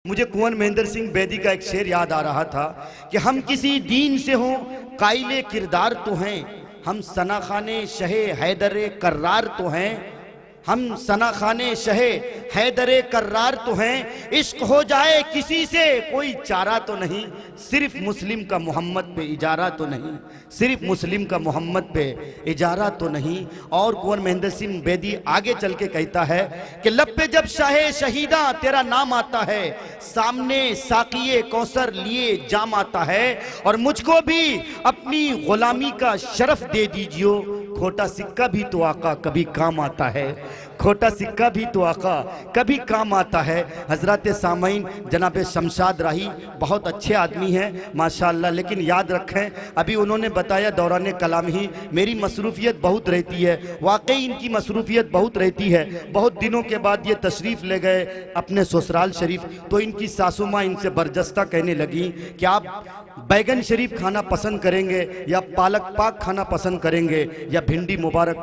मुझे कुंवर महेंद्र सिंह बेदी का एक शेर याद आ रहा था कि हम किसी दीन से हों काइले किरदार तो हैं, हम सनाखाने शहे हैदरे कर्रार तो हैं, हम सनाखाने शहे हैदरे कर्रार तो हैं। इश्क हो जाए किसी से कोई चारा तो नहीं, सिर्फ मुस्लिम का मोहम्मद पे इजारा तो नहीं, सिर्फ मुस्लिम का मोहम्मद पे इजारा तो नहीं। और कुंवर महेंद्र सिंह बेदी आगे चल के कहता है कि लब पे जब शाहे शहीदा तेरा नाम आता है, सामने साकिए कौसर लिए जाम आता है, और मुझको भी अपनी गुलामी का शरफ दे दीजियो, खोटा सिक्का भी तो आका कभी काम आता है, खोटा सिक्का भी तो आका कभी काम आता है। हजरत सामईन जनाब शमशाद राही बहुत अच्छे आदमी हैं माशाअल्लाह, लेकिन याद रखें अभी उन्होंने बताया दौरान कलाम ही मेरी मसरूफियत बहुत रहती है, वाकई इनकी मसरूफियत बहुत रहती है। बहुत दिनों के बाद ये तशरीफ़ ले गए अपने ससुराल शरीफ, तो इनकी सासू माँ इनसे बरजस्ता कहने लगी कि आप बैगन शरीफ खाना पसंद करेंगे या पालक पाक खाना पसंद करेंगे या भिंडी मुबारक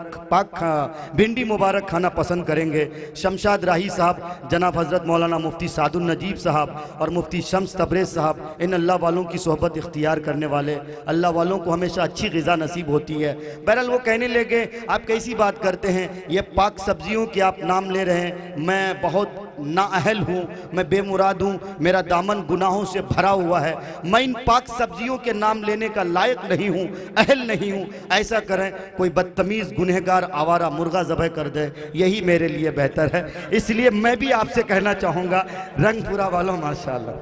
खाना पसंद करेंगे। शमशाद राही साहब, जनाब हज़रत मौलाना मुफ्ती सादुल नजीब साहब और मुफ्ती शम्स तबरेज़ साहब, इन अल्लाह वालों की सोहबत इख्तियार करने वाले, अल्लाह वालों को हमेशा अच्छी ग़िज़ा नसीब होती है। बहरहाल वो कहने लगे आप कैसी बात करते हैं, ये पाक सब्जियों के आप नाम ले रहे हैं, मैं बहुत नाअहल हूँ, मैं बेमुराद हूँ, मेरा दामन गुनाहों से भरा हुआ है, मैं इन पाक सब्जियों के नाम लेने का लायक नहीं हूँ, अहल नहीं हूँ। ऐसा करें कोई बदतमीज़ गुनहगार आवारा मुर्गा ज़बह कर दे, यही मेरे लिए बेहतर है। इसलिए मैं भी आपसे कहना चाहूँगा रंगपुरा वालों माशाअल्लाह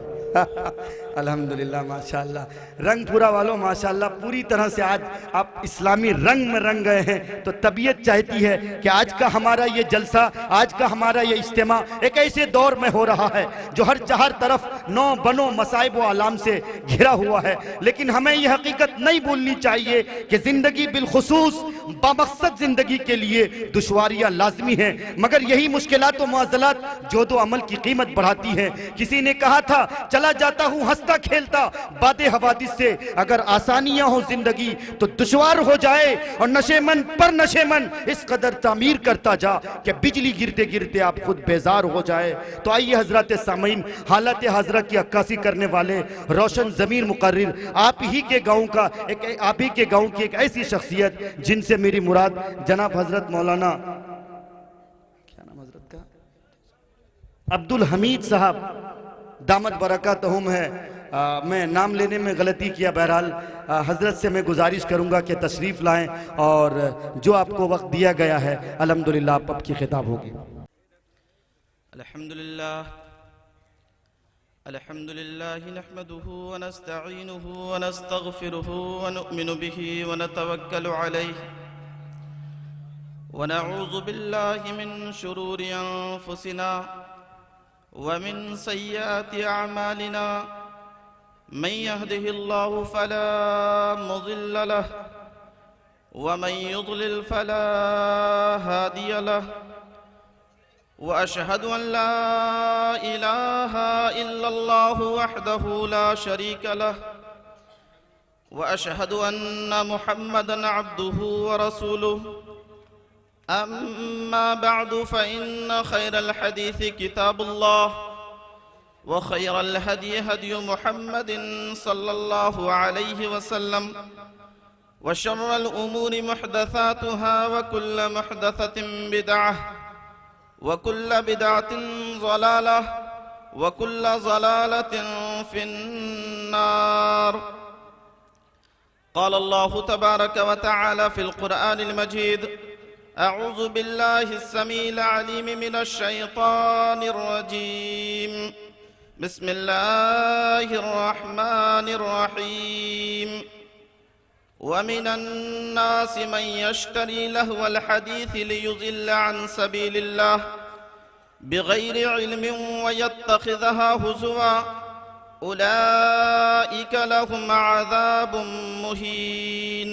अल्हम्दुलिल्लाह माशाअल्लाह, रंगपुरा वालों माशाअल्लाह, पूरी तरह से आज आप इस्लामी रंग में रंग गए हैं। तो तबीयत चाहती है कि आज का हमारा ये जलसा, आज का हमारा ये इज्तिमा एक ऐसे दौर में हो रहा है जो हर चार तरफ नौ बनो मसाइब व आलाम से घिरा हुआ है, लेकिन हमें यह हकीकत नहीं भूलनी चाहिए कि ज़िंदगी बिलखुसूस बामकसद ज़िंदगी के लिए दुश्वारियाँ लाजमी हैं, मगर यही मुश्किलात व मुआज़लात जो दो अमल की कीमत बढ़ाती हैं। किसी ने कहा था चला जाता हूँ हंसता खेलता बादे हवादिस से, अगर आसानियां हो जिंदगी तो दुश्वार हो जाए, और नशेमन पर नशेमन इस कदर तामीर करता जा कि बिजली गिरते गिरते आप खुद बेजार हो जाए। तो आइए हजरत सामईन, हालत हाजरा की अक्कासी करने वाले रोशन ज़मीर मुकर्रिर, आप ही के गाँव का एक, आप ही के गाँव की एक ऐसी शख्सियत जिनसे मेरी मुराद जनाब हजरत मौलाना क्या नाम हजरत का अब्दुल हमीद साहब दामत बरकतहुम है। मैं नाम लेने में गलती किया, बहरहाल हजरत से मैं गुजारिश करूंगा कि तशरीफ़ लाएं और जो आपको वक्त दिया गया है अल्हम्दुलिल्लाह आप आपकी खिताब होगी। अल्हम्दुलिल्लाह अल्हम्दुलिल्लाह नहमदुहु व नस्तईनुहु व नस्तगफिरुहु व नु'मिनु बिही व नतवक्कलु अलैहि व नऊज़ु बिल्लाहि मिन शुरूरि अनफुसिना वमिन सय्याति अअमालिना, मन यहदिहिल्लाहु फला मुज़िल्ल लहु व मन युज़लिल फला हादिय लहु, व अशहदु अन ला इलाहा इल्लल्लाहु वहदहु ला शरीक लहु, व अशहदु अन्न मुहम्मदन अब्दुहु व रसूलुहु। अम्मा बअदु फ़इन्न खैरल हदीस किताबुल्लाह व खैरल हदी हदी मुहम्मदिन सल्लल्लाहु अलैहि वसल्लम, व शर्रल उमूरि मुहदसातुहा व कुल्ल मुहदसतिन बिदअह व कुल्ल बिदअतिन ज़लालह व कुल्ल ज़लालतिन फिन्नार। क़ाल अल्लाहु तबारक व तआला फ़िल क़ुरआनिल मजीद, अऊज़ु बिल्लाहि अस्समीइल अलीम मिनश शैतानिर रजीम, बिस्मिल्लाहिर रहमानिर रहीम। व मिनन नासि मन यश्तरी लहवल हदीस लियुज़िल्ल अन सबीलिल्लाह बिगैरि इल्मिन व यत्तखिज़हा हुज़ुवा, उलाइका लहुम अज़ाबुम मुहीन।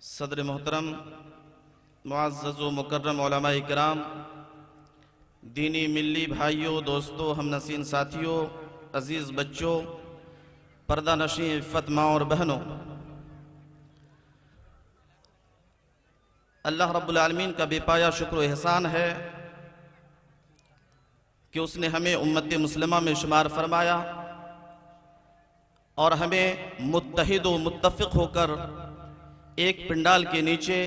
सदर मोहतरम मुअज़्ज़ज़ व मुकर्रम उलमा इकराम, दीनी मिल्ली भाइयों, दोस्तों, हम नसीन साथियों, अज़ीज़ बच्चों, पर्दा नशीं इफ़्फ़त माँ और बहनों, अल्लाह रब्बुल आलमीन का बेपाया शुक्र एहसान है कि उसने हमें उम्मत मुस्लिमा में शुमार फरमाया और हमें मुत्तहिद व मुत्तफ़िक़ होकर एक पिंडाल के नीचे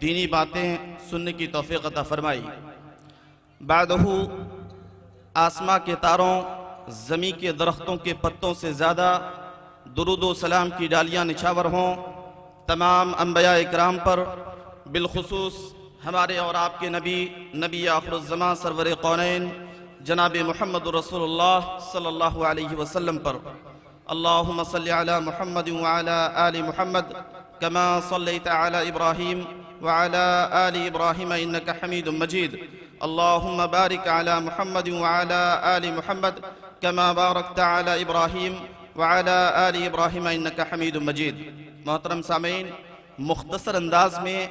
दीनी बातें सुनने की तौफ़ीक़ अता फरमाई। बादहू आसमां के तारों, ज़मीन के दरख्तों के पत्तों से ज़्यादा दुरूद व सलाम की डालियाँ निछावर हों तमाम अंबिया इकराम पर, बिलखुसूस हमारे और आपके नबी आखिरुज़्ज़मां सरवर कौनैन जनाब मुहम्मद रसूलुल्लाह सल्लल्लाहु अलैहि वसल्लम पर। अल्लाहुम्मा सल्लि अला मुहम्मद व अला आलि मुहम्मद कमा सल्लैता अला इब्राहीम व अला आलि इब्राहीम इन्नका हमीदुम मजीद। अल्लाहुम्मा बारिक अला मुहम्मद व अला आलि मुहम्मद कमा बारकता अला इब्राहीम व अला आलि इब्राहीम इन्नका हमीदुम मजीद। मोहतरम सामीन, मुख्तसर अंदाज में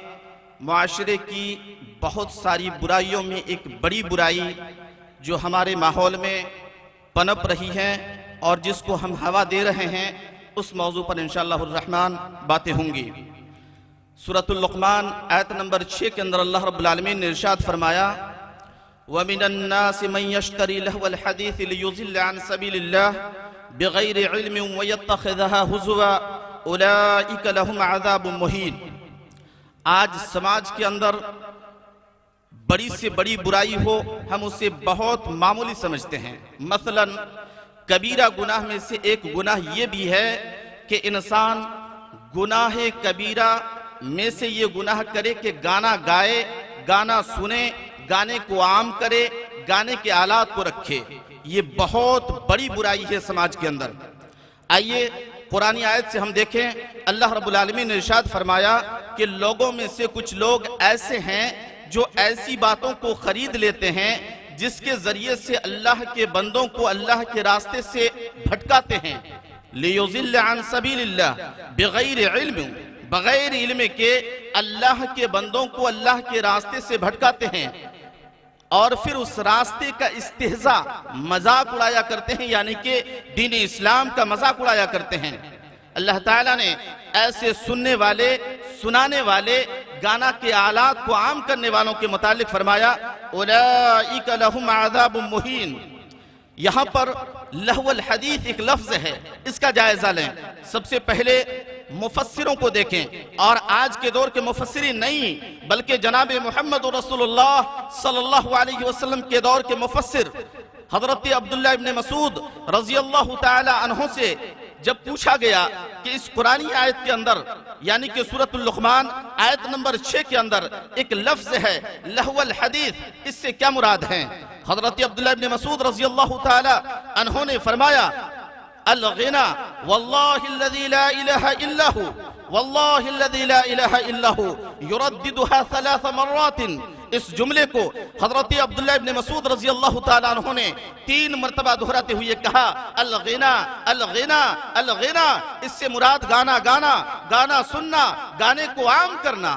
मुआशरे की बहुत सारी बुराइयों में एक बड़ी बुराई जो हमारे माहौल में पनप रही है और जिसको हम हवा दे रहे हैं, उस मौजू पर इंशाअल्लाहुर रहमान बातें होंगी। सूरतुल लुक़मान आयत नंबर 6 के अंदर अल्लाह रब्बुल आलमीन ने इरशाद फरमाया, वमिनन नासि मन यश्तरी लहवल हदीस लियुज़िल्ल अन सबीलिल्लाह बिगैरि इल्मिन व यत्तखिज़हा हुज़वा उलाइका लहुम अज़ाबुम मुहीन। आज समाज के अंदर बड़ी से बड़ी बुराई हो, हम उसे बहुत मामूली समझते हैं। मसलन कबीरा गुनाह में से एक गुनाह ये भी है कि इंसान गुनाह कबीरा में से ये गुनाह करे कि गाना गाए, गाना सुने, गाने को आम करे, गाने के आलात को रखे। ये बहुत बड़ी बुराई है समाज के अंदर। आइए कुरानी आयत से हम देखें, अल्लाह रब्बुल आलमीन ने इरशाद फरमाया कि लोगों में से कुछ लोग ऐसे हैं जो ऐसी बातों को खरीद लेते हैं जिसके जरिए से अल्लाह के बंदों को अल्लाह के रास्ते से भटकाते हैं। लियुज़िल्ल अन सबीलिल्लाह बिगैर इल्म, बगैर इल्म के अल्लाह के बंदों को अल्लाह के रास्ते से भटकाते हैं और फिर उस रास्ते का इस्तेहजा, मजाक उड़ाया करते हैं, यानी कि दीन इस्लाम का मजाक उड़ाया करते हैं। अल्लाह ताला ने ऐसे सुनने वाले, सुनाने वाले, गाना के आलात को आम करने वालों के मुतालिक फरमाया, उलाइका लहुम अज़ाबुम मुहीन। यहाँ पर लहवल हदीस एक लफ्ज है, इसका जायजा लें। सबसे पहले मुफस्सिरों को देखें और आज के दौर के मुफस्सिरीन नहीं बल्कि जनाब मुहम्मद रसूलुल्लाह सल्लल्लाहु अलैहि वसल्लम के दौर के मुफस्सिर हजरत अब्दुल्लाह इब्न मसूद रज़ियल्लाहु ताला अन्हु से जब पूछा गया कि इस कुरानी आयत के अंदर यानी कि सूरतुल लुक़मान आयत नंबर 6 के अंदर एक लफ्ज है लहवल हदीस, इससे क्या मुराद है? हजरत अब्दुल्लाह इब्न मसूद रज़ियल्लाहु ताला अन्हु ने फरमाया, अल-गिना वल्लाहिल्लज़ी ला इलाहा इल्लहु वल्लाहिल्लज़ी ला इलाहा इल्लहु युरद्दिदुहा सलास मर्रातिन। इस जुमले को हजरत अब्दुल्लाह इब्न मसूद रज़ियल्लाहु ताला अन्हु ने 3 मरतबा दोहराते हुए कहा, अल-गिना अल-गिना अल-गिना। इससे मुराद गाना गाना, गाना सुनना, गाने को आम करना।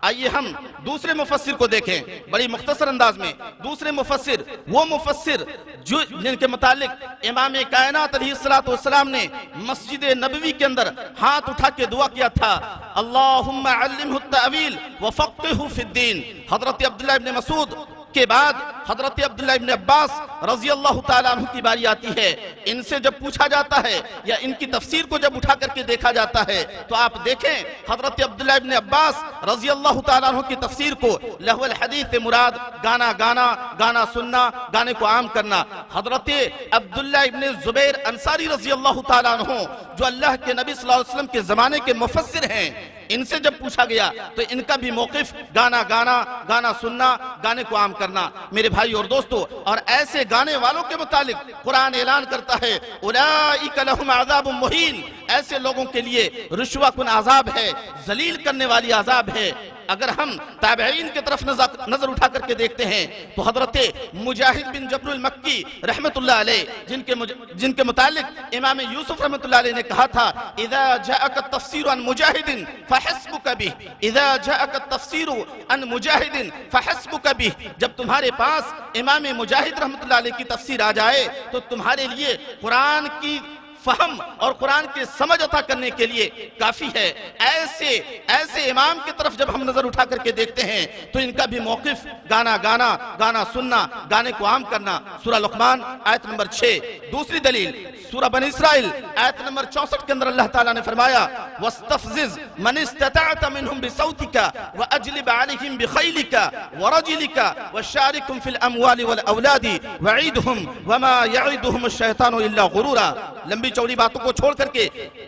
आइए हम दूसरे मुफस्सिर को देखें बड़ी मुख्तसर अंदाज में। दूसरे मुफस्सिर वो मुफस्सिर जो जिनके मुतालिक इमाम कायनात अलैहिस्सलातु वस्सलाम ने मस्जिद नबवी के अंदर हाथ उठा के दुआ किया था, अल्लाहुम्मा अल्लिमहु तअवील व फ़क़्हिहु फ़िद्दीन। हज़रत अब्दुल्लाह इब्न मसूद के बाद हजरत अब्दुल्लाह इब्न अब्बास रज़ियल्लाहु ताला अन्हु की बारी आती है। इनसे जब पूछा जाता है या इनकी तफसीर को जब उठा करके देखा जाता है तो आप देखें हजरत अब्दुल्लाह इब्न अब्बास रज़ियल्लाहु ताला अन्हु की तफसीर को लहवल हदीस से मुराद गाना गाना, गाना सुनना, गाने को आम करना। हजरत अब्दुल्लाह इब्न ज़ुबैर अंसारी रज़ियल्लाहु ताला अन्हु जो अल्लाह के नबी सल्लल्लाहु अलैहि वसल्लम के जमाने के मुफस्सिर हैं, इनसे जब पूछा गया तो इनका भी मौक़िफ़ गाना गाना, गाना सुनना, गाने को आम करना। मेरे भाई और दोस्तों, और ऐसे गाने वालों के मुतालिक कुरान ऐलान करता है, उलाइका लहुम अज़ाबुम मुहीन। ऐसे लोगों के लिए रुश्वा कुन अज़ाब है, जलील करने वाली अज़ाब है। अगर हम ताबईन की तरफ नजर उठा करके देखते हैं तो हजरत मुजाहिद बिन जबरुल मक्की रहमतुल्लाह अलैह जिनके मुतालिक इमाम यूसुफ रहमतुल्लाह अलैह ने कहा था, इज़ा जाअक तफ़सीरु अन मुजाहिदिन फहस्बुक बिह, इज़ा जाअक तफ़सीरु अन मुजाहिदिन फहस्बुक बिह। जब तुम्हारे पास इमाम मुजाहिद रहमतुल्लाह अलैह की तफसीर आ जाए तो तुम्हारे लिए कुरान की फहम और कुरान की समझ अता करने के लिए काफी है। ऐसे इमाम की तरफ जब हम नजर उठा करके देखते हैं तो इनका भी मौकिफ गाना सुनना, गाने को आम करना। सूरह लुक़मान आयत नंबर 6। दूसरी दलील सूरह बनी इस्राइल आयत नंबर 64 के अंदर अल्लाह ताला ने फरमाया वस्तफ़ज़िज़ मन इस्तताअत मिनहुम बिसौतिका व अजलिब अलैहिम बिखैलिका व रजिलिका वशारिकुम फिल अमवालि वल औलादि वईदहुम वमा यईदुहुम अश-शैतानु इल्ला गुरूरा। लंबी चौड़ी बातों को छोड़ करके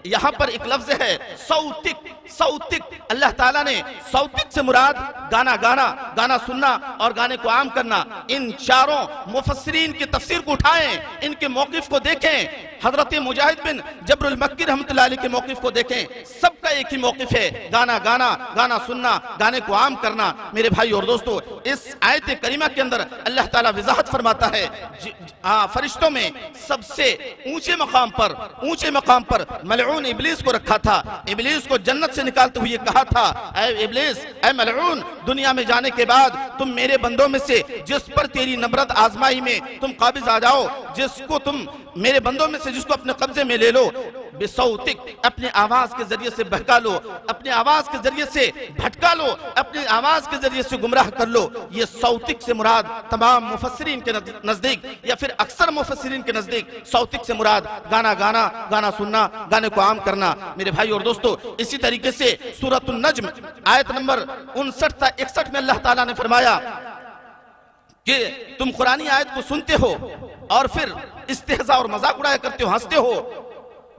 यहाँ पर एक लफ्ज है सौतिक। अल्लाह ताला ने सौतिक से मुराद गाना सुनना और गाने को आम करना। इन चारों मुफस्सिरीन की तफसीर को उठाएं, इनके मौकिफ को देखें। हजरत मुजाहिद बिन जबरुल मक्की रहमतुल्लाह अलैह के मौकिफ को देखें। सबका एक ही मौकिफ है, गाना सुनना, गाने को आम करना। मेरे भाई और दोस्तों, इस आयत करीमा के अंदर अल्लाह ताला वजाहत फरमाता है फरिश्तों में सबसे ऊंचे मकाम पर मलऊन इब्लीस को रखा था। इब्लीस को जन्नत से निकालते हुए कहा था, ऐ इब्लीस, ऐ मलऊन, दुनिया में जाने के बाद तुम मेरे बंदों में से जिस पर तेरी नबरत आजमाई में तुम काबिज आ जाओ, जिसको तुम मेरे बंदों में से जिसको अपने कब्जे में ले लो, बिसौतिक, अपने आवाज के जरिए से बहका लो, अपने आवाज के जरिए से भटका लो, अपनी आवाज के जरिए से गुमराह कर लो। ये सौतिक से मुराद तमाम मुफस्सिरीन के नजदीक या फिर अक्सर मुफस्सिरीन के नजदीक सौतिक से मुराद गाना सुनना, गाने को आम करना। मेरे भाई और दोस्तों, इसी तरीके से सूरतुन नज्म आयत नंबर 59-61 में अल्लाह ताला ने फरमाया कि तुम कुरानी आयत को सुनते हो और फिर इस्तेहजा और मजाक उड़ाया करते हो, हंसते हो,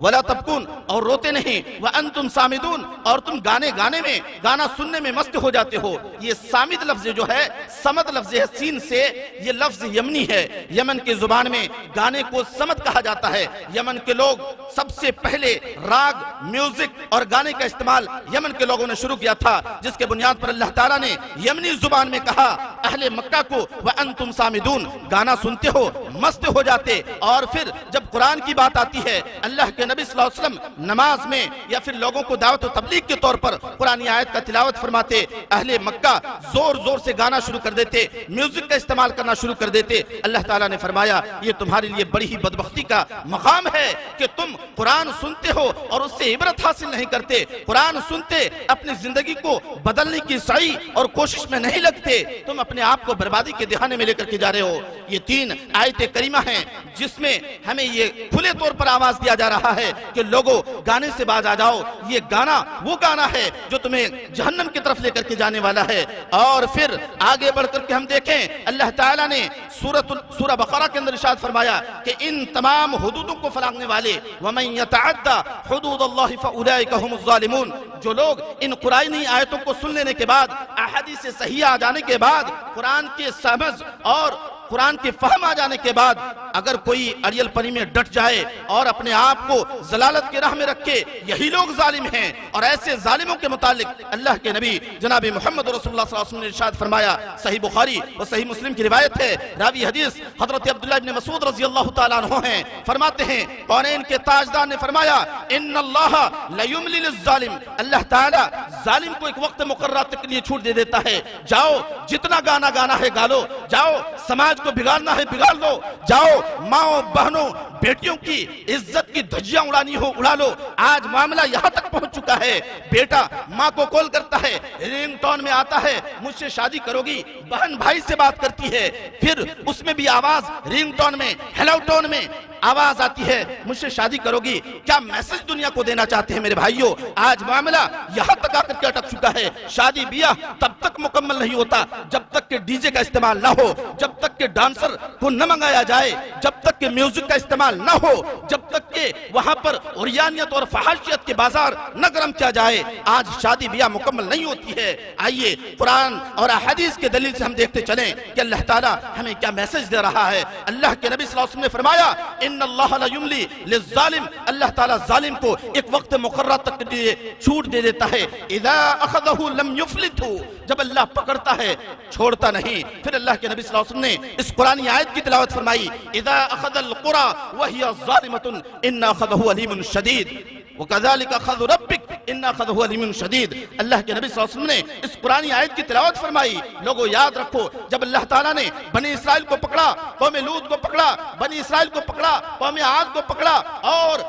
वला तबकुन, और रोते नहीं, व अंतुम सामिदून, और तुम गाने में, गाना सुनने में मस्त हो जाते हो। ये सामिद लफ्ज जो है, समद लफ्ज है सीन से, ये लफ्ज यमनी है। यमन की जुबान में गाने को समद कहा जाता है। यमन के लोग सबसे पहले राग, म्यूजिक और गाने का इस्तेमाल यमन के लोगों ने शुरू किया था, जिसके बुनियाद पर अल्लाह ताला ने यमनी जुबान में कहा अहले मक्का को व अंतुम सामिदून, गाना सुनते हो, मस्त हो जाते। और फिर जब कुरान की बात आती है, अल्लाह के नबी सल्लल्लाहु अलैहि वसल्लम नमाज में या फिर लोगों को दावत और तबलीग के तौर पर कुरानी आयत का तिलावत फरमाते, अहले मक्का जोर से गाना शुरू कर देते, म्यूजिक का इस्तेमाल करना शुरू कर देते। अल्लाह ताला ने फरमाया ये तुम्हारे लिए बड़ी ही बदबख्ती का मकाम है कि तुम कुरान सुनते हो और उससे इबरत हासिल नहीं करते। कुरान सुनते अपनी जिंदगी को बदलने की सही और कोशिश में नहीं लगते, तुम अपने आप को बर्बादी के दिहाने में लेकर के जा रहे हो। ये 3 आयत करीमा हैं जिसमें हमें ये खुले तौर पर आवाज दिया जा रहा है कि लोगों गाने से बाज आ जाओ। ये गाना वो गाना है जो तुम्हें जहन्नम की तरफ लेकर के जाने वाला है। और फिर आगे बढ़कर के हम देखें, अल्लाह ताला ने सूरह बकरा के अंदर इरशाद फरमाया कि इन तमाम हुदूदों को फलांगने वाले, वमन यतअद्दा हुदूदल्लाहि फउलाइका हुमुज़ ज़ालिमून, जो लोग इन कुरानी आयतों को सुन लेने के बाद, अहादीस सही आ जाने के बाद, कुरान के समझ और कुरान के फहम आ जाने के बाद अगर कोई अरियल पनी में डट जाए और अपने आप को जलालत के राह में रखे, यही लोग जालिम हैं। और ऐसे जालिमों के मुतालिक अल्लाह के नबी जनाब मोहम्मद रसूलुल्लाह सल्लल्लाहु अलैहि वसल्लम ने इरशाद फरमाया, सही बुखारी और सही मुस्लिम की रिवायत है, रावी हदीस हजरत अब्दुल्लाह इब्न मसूद रज़ियल्लाहु ताला अन्हु हैं, फरमाते हैं कौनैन के ताजदार ने फरमाया, इन्नल्लाह लयुमलि लिज़्ज़ालिम, अल्लाह ताला जालिम को एक वक्त मुकर्रर तक के लिए छूट दे देता है। जाओ जितना गाना है गा लो, जाओ समाज को बिगाड़ना है बिगाड़ लो, जाओ माओ बहनों बेटियों की इज्जत की धज्जियां उड़ानी हो उड़ा लो। आज मामला यहाँ तक पहुंच चुका है, बेटा माँ को कॉल करता है, रिंगटोन में आता है मुझसे शादी करोगी, बहन भाई से बात करती है, फिर उसमें भी आवाज रिंगटोन में, हेलो टोन में आवाज आती है मुझसे शादी करोगी। क्या मैसेज दुनिया को देना चाहते हैं मेरे भाइयों? आज मामला यहाँ तक आकर के अटक चुका है। शादी ब्याह तब तक मुकम्मल नहीं होता जब तक के डीजे का इस्तेमाल ना हो, जब तक के डांसर को न मंगाया जाए, जब तक के म्यूजिक का इस्तेमाल न हो, जब तक के वहां पर उरियानियत और फहाशियत के बाजार न गरम किया जाए, आज शादी ब्याह मुकम्मल नहीं होती है। आइए कुरान और हदीस के दलील से हम देखते चलें कि अल्लाह ताला हमें क्या मैसेज दे रहा है। अल्लाह के नबी सल्लल्लाहु अलैहि वसल्लम ने फरमाया, इन्नल्लाह ला युमली लिज़्ज़ालिम, अल्लाह ताला जालिम को एक वक्त मुकर्रर तक के लिए छूट दे देता है। इज़ा अख़ज़हु लम युफ़्लितहु, जब अल्लाह पकड़ता है छोड़ता नहीं। फिर अल्लाह के नबी सल्लल्लाहु अलैहि वसल्लम ने इस कुरानी आयत की तिलावत फरमाई, इज़ा अख़ज़ल क़ुरा व हिया ज़ालिमतुन इन्ना अख़ज़हु अलीमुन शदीद वकज़ालिका अख़ज़ु रब्बिक इन्ना अख़ज़हु अलीमुन शदीद। अल्लाह के नबी सल्लल्लाहु अलैहि वसल्लम ने इस कुरानी आयत की तिलावत फरमाई। लोगों याद रखो, जब अल्लाह ताला ने बनी इसराइल को पकड़ा, कौम लूत को पकड़ा, बनी इसराइल को पकड़ा, कौम आद को पकड़ा और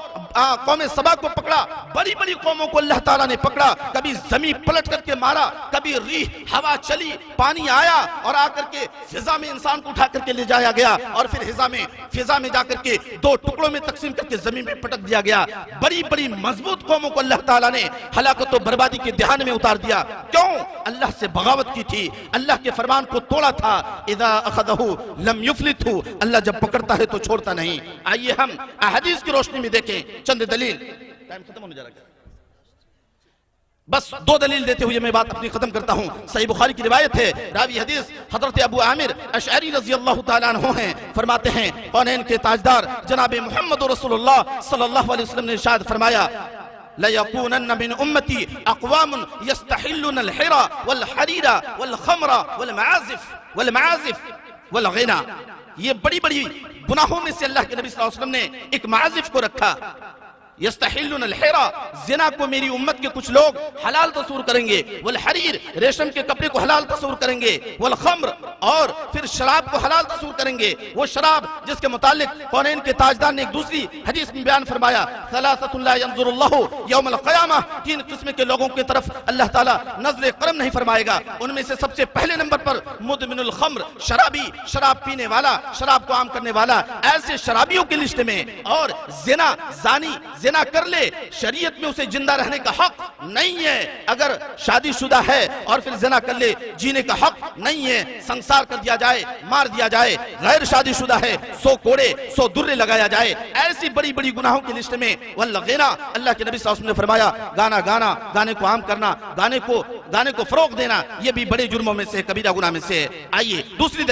कौम सबा को पकड़ा, बड़ी बड़ी कौमों को अल्लाह ताला ने पकड़ा। कभी जमीन पलट करके मारा, कभी रीह हवा चली, पानी आया और आकर के फिजा में इंसान को उठा करके ले जाया गया और फिर फिजा में जाकर के दो टुकड़ों में तकसीम करके जमीन में पटक दिया गया। बड़ी बड़ी मजबूत कौमों को अल्लाह ताला ने हलाकत और बर्बादी के ध्यान में उतार दिया। क्यों? अल्लाह से बगावत की थी, अल्लाह के फरमान को तोड़ा था। इदा अखदहु लम युफ्लितहु, अल्लाह जब पकड़ता है तो छोड़ता नहीं। आइए हम अहदीस की रोशनी में देखें चंद दलील। टाइम खत्म होने जा रहा है, बस दो दलील देते हुए मैं बात अपनी खत्म करता हूं। सही बुखारी की रिवायत है, रावी हदीस हजरत अबू आमिर अशअरी रज़ी अल्लाह ताला अन्हु हैं, फरमाते हैं कौनैन के ताजदार जनाब मोहम्मद रसूलुल्लाह सल्लल्लाहु अलैहि वसल्लम ने इरशाद फरमाया, ला यकूनन्न मिन उम्मती अक़वामुन यस्तहिल्लुन अल-हिरा वल-हरीरा वल-खमरा वल-मआज़िफ वल-ग़िना। ये बड़ी बड़ी गुनाहों में से अल्लाह के नबी सल्लल्लाहु अलैहि वसल्लम ने एक माज़िफ को रखा। यस्तहिल्लुन अल-हिरा, जिना को मेरी उम्मत के कुछ लोग हलाल तस्वूर करेंगे, वल हरीर, रेशम के कपड़े को हलाल तस्वूर करेंगे, वल खम्र, और फिर शराब को हलाल तस्वूर करेंगे। वो शराब जिसके मुतालिक कौनैन के ताजदार ने एक दूसरी हदीस में बयान फरमाया, सलासतुन ला यंजुरुल्लाहु यौमल क़यामह, तीन किस्म के लोगों की तरफ अल्लाह ताला नज़र करम नहीं फरमाएगा। उनमें से सबसे पहले नंबर पर मुदमिनुल खम्र, शराबी, शराब पीने वाला, शराब को आम करने वाला, ऐसे शराबियों की लिस्ट में। और जिना, जानी जिना कर ले, शरीयत में उसे जिंदा रहने का हक नहीं है। अगर शादीशुदा है और फिर जिना कर ले, जीने का हक नहीं है, संसार कर दिया जाए, मार दिया जाए। गैर शादीशुदा है, 100 कोड़े 100 दुर्रे लगाया जाए। ऐसी बड़ी बड़ी गुनाहों की लिस्ट में वल्लग़िना, अल्लाह के नबी सल्लल्लाहु अलैहि वसल्लम ने फरमाया गाना गाना, गाने को आम करना, गाने को फरोग देना, ये भी बड़े जुर्मों में से, कबीरा गुनाह में से है। आइए दूसरी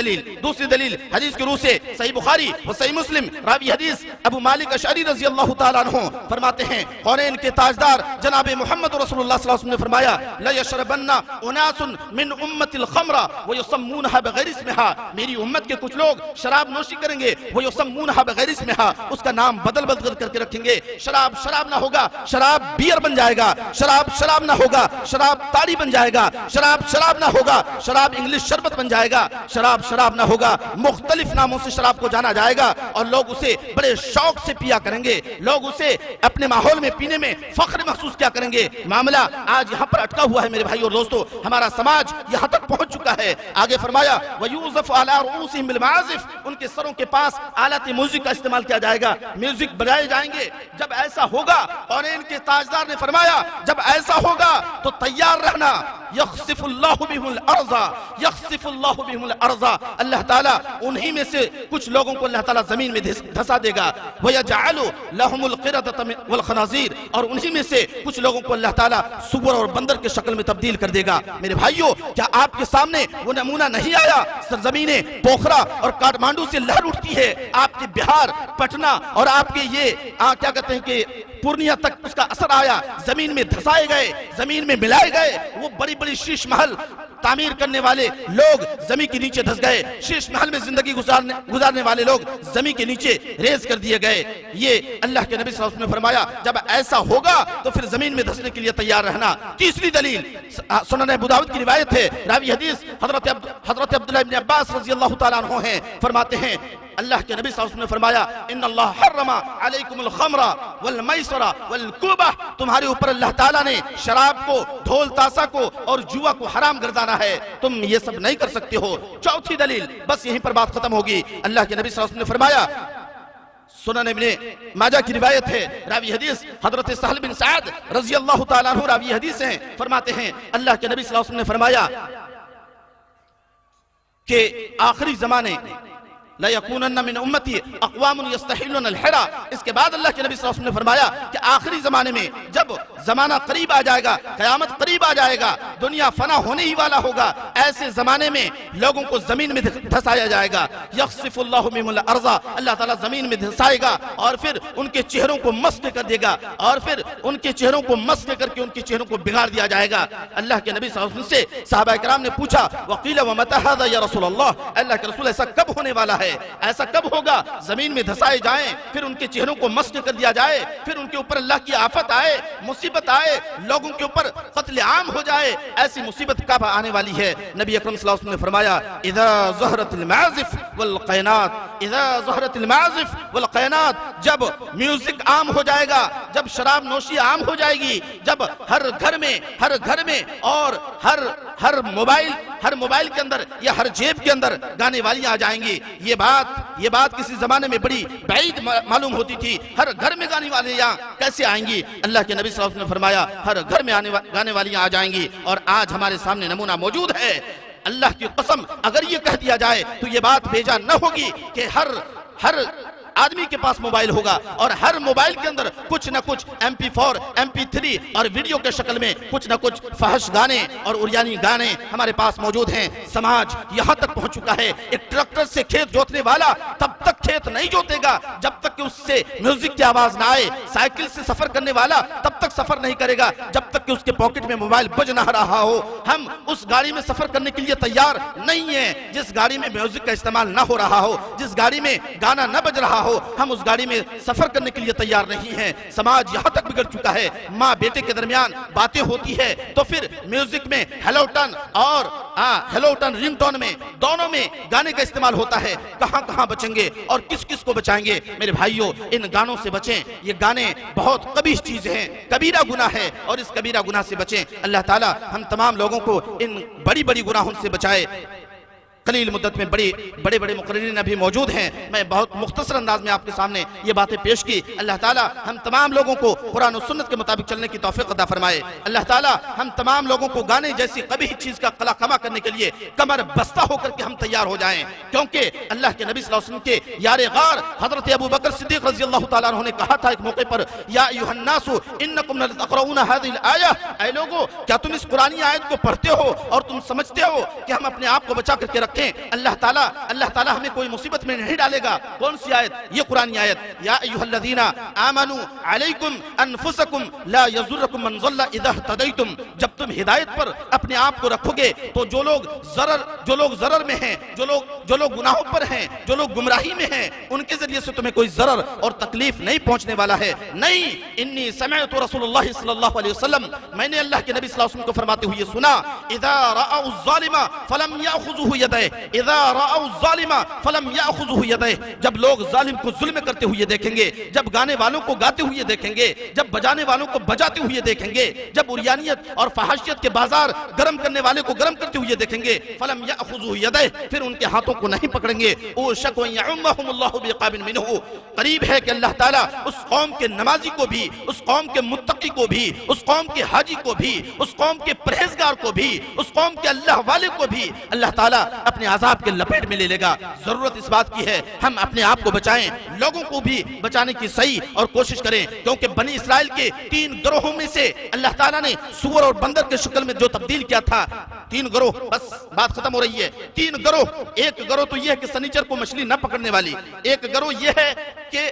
दलील हदीस के रूह से सही बुखारी और सही मुस्लिम, रावी हदीस अबू मालिक अशअरी रज़ी अल्लाह ताला अन्हु फरमाते हैं कौनैन के ताजदार जनाब मोहम्मद रसूलुल्लाह सल्लल्लाहु अलैहि वसल्लम ने फरमाया, ला यशरबन्ना उनासुन मिन उम्मतिल खम्रा व युसम्मूनहा बगैर इस्मिहा, मेरी उम्मत के कुछ लोग शराब नोशी करेंगे, व युसम्मूनहा बगैर इस्मिहा, उसका नाम बदल करके रखेंगे। शराब ना होगा, शराब बियर बन जाएगा, शराब ना होगा, शराब ताड़ी बन जाएगा, शराब ना होगा, शराब इंग्लिश शरबत बन जाएगा, शराब ना होगा, मुख्तलिफ नामों से शराब को जाना जाएगा और लोग उसे बड़े शौक से पिया करेंगे, लोग उसे अपने माहौल में पीने में फख्र महसूस क्या करेंगे। मामला आज यहाँ पर अटका हुआ है मेरे भाई और दोस्तों, हमारा समाज यहाँ तक पहुँच चुका है। आगे फरमाया वयूज़फ़ अला रुऊसिहिम बिल मआज़िफ़, उनके सरों के पास आलत म्यूजिक का इस्तेमाल किया जाएगा, म्यूजिक बजाए जाएंगे। जब ऐसा होगा, और इनके ताजदार ने फरमाया जब ऐसा होगा तो तैयार रहना, यख्सिफुल्लाहु बिहिमुल अर्ज़ा, यख्सिफुल्लाहु बिहिमुल अर्ज़ा, अल्लाह ताला उन्हीं में से कुछ लोगों को अल्लाह ताला जमीन में धंसा देगा। वयजअलु लहुमुल क़िरदत वल खनाज़ीर, और उन्हीं में से कुछ लोगों को अल्लाह ताला सुअर और बंदर के शक्ल में तब्दील कर देगा। मेरे भाइयों, क्या आपके सामने वो नमूना नहीं आया? सरजमीने पोखरा और काठमांडू से लहर उठती है, आपके बिहार, पटना और आपके ये क्या कहते हैं कि पूर्णिया तक उसका असर आया। जमीन में धंसाए गए, जमीन में मिलाए गए। वो बड़ी बड़ी शीश महल तामीर करने वाले लोग जमीन के नीचे धंस गए, शीश महल में जिंदगी गुजारने वाले लोग जमीन के नीचे रेज कर दिए गए। ये अल्लाह के नबी सल्लल्लाहु अलैहि वसल्लम ने फरमाया जब ऐसा होगा तो फिर जमीन में धंसने के लिए तैयार रहना। तीसरी दलील सुनन अबू दाऊद की रिवायत है, रावी हदीस हजरत अब्दुल्लाह इब्न अब्बास रज़ी अल्लाह ताला अन्हु हैं, फरमाते हैं अल्लाह के नबी सल्लल्लाहु अलैहि वसल्लम ने फरमाया इन्नल्लाह हर्रमा अलैकुमुल खमरा वल मैसरा वल कुबा, तुम्हारे ऊपर अल्लाह ताला ने शराब को, ढोल ताशा को और जुआ को हराम गर्दाना है, तुम ये सब नहीं कर सकते हो। चौथी दलील, बस यहीं पर बात खत्म होगी। अल्लाह के नबी सल्लल्लाहु अलैहि वसल्लम ने फरमाया, सुनन इब्न माजा की रिवायत है, रावी हदीस हजरत सहल बिन सअद रज़ी अल्लाह ताला अन्हु रावी हदीस हैं, फरमाते हैं अल्लाह के नबी सल्लल्लाहु अलैहि वसल्लम ने फरमाया कि आखिरी जमाने ला यकूनन्न मिन उम्मती अक़वामुन यस्तहिल्लुन अल-हिरा, इसके बाद अल्लाह के नबी सल्लल्लाहु अलैहि वसल्लम ने फरमाया कि आखिरी जमाने में जब जमाना करीब आ जाएगा, क़यामत करीब आ जाएगा, दुनिया फना होने ही वाला होगा, ऐसे जमाने में लोगों को जमीन में धंसाया जाएगा। यख्सिफुल्लाहु बिहिमुल अर्ज़ा, अल्लाह ताला जमीन में धंसाएगा और फिर उनके चेहरों को मस्क कर देगा, और फिर उनके चेहरों को मस्क करके उनके चेहरों को बिगाड़ दिया जाएगा। अल्लाह के नबी सल्लल्लाहु अलैहि वसल्लम से सहाबा किराम ने पूछा वक़ील व मता हाज़ा या रसूलल्लाह, अल्लाह के रसूल ऐसा कब होने वाला है, ऐसा कब होगा जमीन में धंसाए जाएं, फिर उनके चेहरों को मस्क कर दिया जाए, फिर उनके ऊपर अल्लाह की आफत आए, मुसीबत आए, लोगों के ऊपर कत्ल आम हो जाए, ऐसी मुसीबत कब आने वाली है। नबी अकरम सल्लल्लाहु अलैहि वसल्लम ने फरमाया इज़ा ज़हरतिल माज़िफ़ वल क़ैनात, इज़ा ज़हरतिल माज़िफ़ वल क़ैनात, जब म्यूजिक आम हो जाएगा, जब शराब नोशी आम हो जाएगी, जब हर घर में और हर मोबाइल के अंदर या हर जेब के अंदर गाने वालियां आ जाएंगी। ये बात किसी जमाने में बड़ी बैद मालूम होती थी। हर घर में गाने वालियां कैसे आएंगी? अल्लाह के नबी सल्लल्लाहु अलैहि वसल्लम ने फरमाया हर घर में गाने वालियां आ जाएंगी। और आज हमारे सामने नमूना मौजूद है। अल्लाह की कसम, अगर ये कह दिया जाए तो ये बात बेजा न होगी कि हर आदमी के पास मोबाइल होगा और हर मोबाइल के अंदर कुछ न कुछ MP4, MP3 और वीडियो के शक्ल में कुछ न कुछ फहश गाने और उरियानी गाने हमारे पास मौजूद हैं। समाज यहाँ तक पहुँच चुका है, एक ट्रैक्टर से खेत जोतने वाला तब तक खेत नहीं जोतेगा जब तक कि उससे म्यूजिक की आवाज ना आए। साइकिल से सफर करने वाला तब तक सफर नहीं करेगा जब तक कि उसके पॉकेट में मोबाइल बज ना रहा हो। हम उस गाड़ी में सफर करने के लिए तैयार नहीं है जिस गाड़ी में म्यूजिक का इस्तेमाल ना हो रहा हो, जिस गाड़ी में गाना न बज रहा हो, हम उस गाड़ी में सफर करने के लिए तैयार नहीं हैं। समाज यहां तक बिगड़ चुका है, माँ बेटे के दरमियान बातें होती है तो फिर म्यूजिक में हेलो टन और हेलो टन रिंगटोन में दोनों में गाने का इस्तेमाल होता है। कहां बचेंगे और किस किस को बचाएंगे? मेरे भाइयों, इन गानों से बचें। ये गाने बहुत कबीह चीज हैं, कबीरा गुनाह है और इस कबीरा गुनाह से बचें। अल्लाह ताला हम तमाम लोगों को इन बड़ी बड़ी गुनाहों से बचाए। कलील मुद्दत में बड़े मुकर्रिरीन अभी मौजूद हैं। मैं बहुत मुख्तसर अंदाज में आपके सामने ये बातें पेश की। अल्लाह ताला हम तमाम लोगों को कुरान और सुन्नत के मुताबिक चलने की तौफीक अता फरमाए। अल्लाह ताला हम तमाम लोगों को गाने जैसी कबीह चीज का कला कमा करने के लिए कमर बस्ता होकर के हम तैयार हो जाएं, क्योंकि अल्लाह के नबी सल्लल्लाहु अलैहि वसल्लम के यारे गार हजरत अबू बकर सिद्दीक रज़ियल्लाहु ताला अन्हु ने कहा था एक मौके पर, या अय्युहन्नासु इन्नकुम लतक़रऊना हाज़िहिल आया, ऐ लोगो क्या तुम इस कुरानी आयत को पढ़ते हो और तुम समझते हो कि हम अपने आप को बचा करके रखें? अल्लाह ताला हमें कोई मुसीबत में नहीं डालेगा। कौन सी आयत? ये कुरानी आयत, या अय्युहल्लज़ीना आमनू अलैकुम अनफुसकुम ला यज़ुर्रुकुम मन ज़ल्ला इज़ा इह्तदैतुम। जब तुम हिदायत पर अपने आप को रखोगे तो जो लोग ज़रर में हैं, जो लोग गुनाहों पर हैं, जो लोग गुमराही में हैं, उनके जरिए से तुम्हें कोई ज़रर और तकलीफ नहीं पहुंचने वाला है। नहीं, इन्नी समिअतु रसूलुल्लाह सल्लल्लाहु अलैहि वसल्लम, मैंने अल्लाह के नबी सल्लल्लाहु अलैहि वसल्लम को फरमाते हुए सुना, इज़ा रअउ ज़ालिमा फलम याखुज़ुहु यदैहि, इज़ा रअउ ज़ालिमा फलम याखुज़ुहु यदैहि। जब लोग जालिम को जुल्म करते हुए देखेंगे, जब गाने वालों को गाते हुए देखेंगे, जब बजाने वालों को बजाते हुए देखेंगे, जब उरियानियत और फहाशियत के बाजार गर्म करने वाले को गर्म करते हुए देखेंगे, फलम याखुज़ुहु यदैहि, फिर उनके हाथों को नहीं पकड़ेंगे। ओ शक यउम्मुहुमुल्लाहु बिक़ाबिन मिनहु, करीब है कि अल्लाह ताला उस कौम के नमाजी को भी, उस कौम के मुत्तकी को भी, उस कौम के हाजी को भी, उस कौम के परहेजगार को भी, उस कौम के अल्लाह वाले को भी अल्लाह ताला अपने आजाब के लपेट में ले लेगा। जरूरत इस बात की है हम अपने आप को बचाएं, लोगों को भी बचाने की सही और कोशिश करें, क्योंकि बनी इस्राइल के 3 गिरोहों में से अल्लाह ताला ने सूअर और बंदर के शक्ल में जो तब्दील किया था, 3 गिरोह, बस बात खत्म हो रही है। 3 गिरोह, एक गिरोह तो यह है कि शनिचर को मछली न पकड़ने वाली, एक गिरोह यह है कि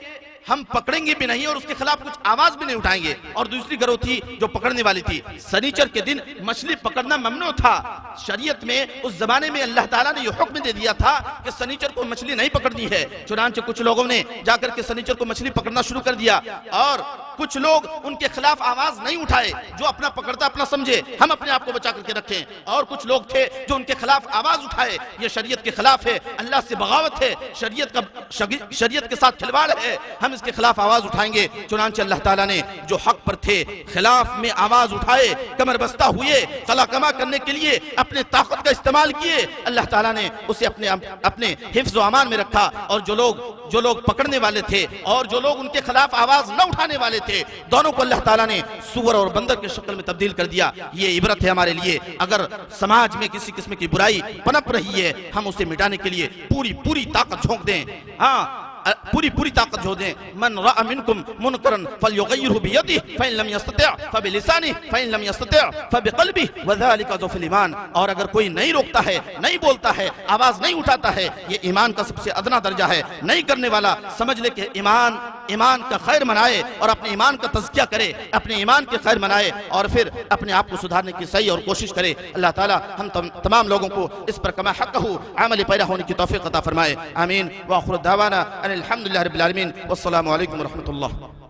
हम पकड़ेंगे भी नहीं और उसके खिलाफ कुछ आवाज भी नहीं उठाएंगे, और दूसरी गिरोह थी जो पकड़ने वाली थी। शनिचर के दिन मछली पकड़ना ममनू था। शरीयत में उस जमाने में अल्लाह ताला ने यह हुक्म दे दिया था कि शनिचर को मछली नहीं पकड़नी है। चुनांचे कुछ लोगों ने जाकर के शनिचर को मछली पकड़ना शुरू कर दिया और कुछ लोग उनके खिलाफ आवाज नहीं उठाए, जो अपना पकड़ता अपना समझे, हम अपने आप को बचा करके रखें। और कुछ लोग थे जो उनके खिलाफ आवाज उठाए, ये शरीयत के खिलाफ है, अल्लाह से बगावत है, शरीयत के साथ खिलवाड़ है, हम इसके खिलाफ आवाज उठाएंगे। चुनांचे अल्लाह ताला ने जो हक पर थे खिलाफ में आवाज उठाए, कमर बस्ता हुए, कला कमा करने के लिए अपने ताकत का इस्तेमाल किए, अल्लाह ताला ने उसे अपने हिफ्ज़ व अमान में रखा। और जो लोग पकड़ने वाले थे और जो लोग उनके खिलाफ आवाज न उठाने वाले थे, दोनों को अल्लाह ताला ने सूअर और बंदर की शक्ल में तब्दील कर दिया। ये इबरत है हमारे लिए। अगर समाज में किसी किस्म की बुराई पनप रही है, हम उसे मिटाने के लिए पूरी ताकत झोंक दें। हाँ, पूरी ताकत झोंक दें। मन रअ मिनकुम मुनकरन फलयुगय्यिरहु बियदिहि फइन लम यस्तति' फबिलिसानिहि फइन लम यस्तति' फबिक़ल्बिहि वज़ालिका ज़ुफ़ुल ईमान। और अगर कोई नहीं रोकता है, नहीं बोलता है, आवाज नहीं उठाता है, ये ईमान का सबसे अदना दर्जा है। नहीं करने वाला समझ ले कि ईमान का खैर मनाए और अपने ईमान का तज़किया करे, अपने ईमान के खैर मनाए और फिर अपने आप को सुधारने की सही और कोशिश करे। अल्लाह ताला हम तमाम लोगों को इस पर कमा हक़्क़हु अमल पैरा होने की तौफ़ीक़ अता फरमाए। आमीन। व आखिर दावाना अनिल हम्दुलिल्लाहि रब्बिल आलमीन। वस्सलामु अलैकुम व रहमतुल्लाह।